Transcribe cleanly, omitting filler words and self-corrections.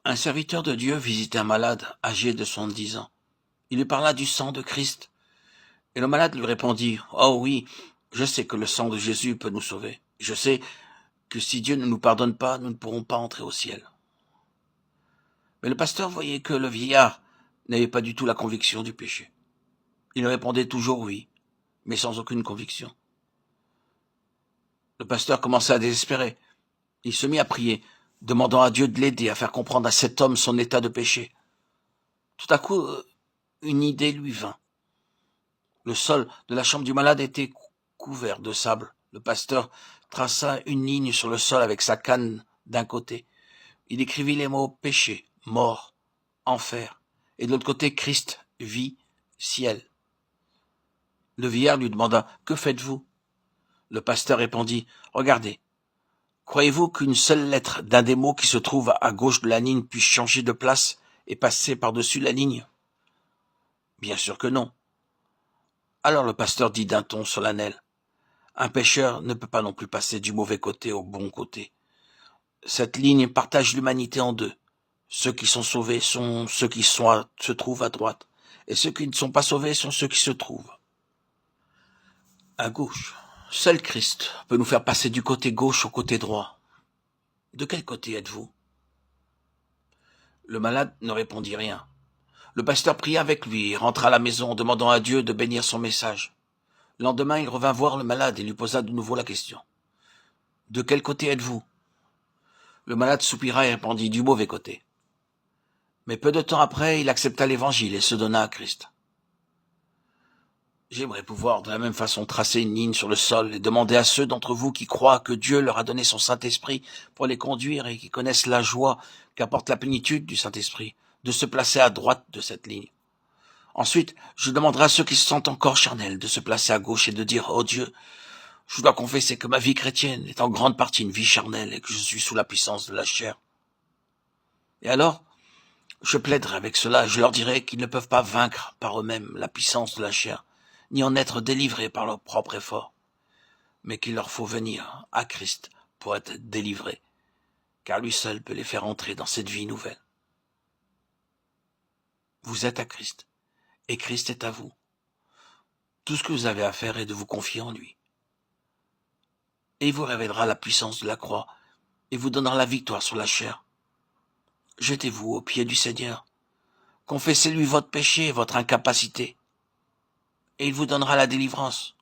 Un serviteur de Dieu visitait un malade âgé de 70 ans. Il lui parla du sang de Christ, et le malade lui répondit, « Oh oui, je sais que le sang de Jésus peut nous sauver. Je sais que si Dieu ne nous pardonne pas, nous ne pourrons pas entrer au ciel. » Mais le pasteur voyait que le vieillard n'avait pas du tout la conviction du péché. Il répondait toujours oui, mais sans aucune conviction. Le pasteur commença à désespérer. Il se mit à prier, demandant à Dieu de l'aider à faire comprendre à cet homme son état de péché. Tout à coup, une idée lui vint. Le sol de la chambre du malade était couvert de sable. Le pasteur traça une ligne sur le sol avec sa canne d'un côté. Il écrivit les mots péché, mort, enfer, et de l'autre côté Christ, vie, ciel. Le vieillard lui demanda « Que faites-vous » Le pasteur répondit « Regardez, croyez-vous qu'une seule lettre d'un des mots qui se trouve à gauche de la ligne puisse changer de place et passer par-dessus la ligne ?» Bien sûr que non. Alors le pasteur dit d'un ton solennel « Un pécheur ne peut pas non plus passer du mauvais côté au bon côté. Cette ligne partage l'humanité en deux. Ceux qui sont sauvés sont ceux qui se trouvent à droite, et ceux qui ne sont pas sauvés sont ceux qui se trouvent à gauche. Seul Christ peut nous faire passer du côté gauche au côté droit. De quel côté êtes-vous » Le malade ne répondit rien. Le pasteur pria avec lui et rentra à la maison, demandant à Dieu de bénir son message. Le lendemain, il revint voir le malade et lui posa de nouveau la question. « De quel côté êtes-vous » Le malade soupira et répondit « Du mauvais côté ». Mais peu de temps après, il accepta l'évangile et se donna à Christ. J'aimerais pouvoir de la même façon tracer une ligne sur le sol et demander à ceux d'entre vous qui croient que Dieu leur a donné son Saint-Esprit pour les conduire et qui connaissent la joie qu'apporte la plénitude du Saint-Esprit, de se placer à droite de cette ligne. Ensuite, je demanderai à ceux qui se sentent encore charnels de se placer à gauche et de dire « Oh Dieu, je dois confesser que ma vie chrétienne est en grande partie une vie charnelle et que je suis sous la puissance de la chair. » Et alors, je plaiderai avec cela et je leur dirai qu'ils ne peuvent pas vaincre par eux-mêmes la puissance de la chair, ni en être délivrés par leur propre effort, mais qu'il leur faut venir à Christ pour être délivrés, car lui seul peut les faire entrer dans cette vie nouvelle. Vous êtes à Christ, et Christ est à vous. Tout ce que vous avez à faire est de vous confier en lui. Et il vous révélera la puissance de la croix, et vous donnera la victoire sur la chair. Jetez-vous aux pieds du Seigneur, confessez-lui votre péché et votre incapacité, et il vous donnera la délivrance.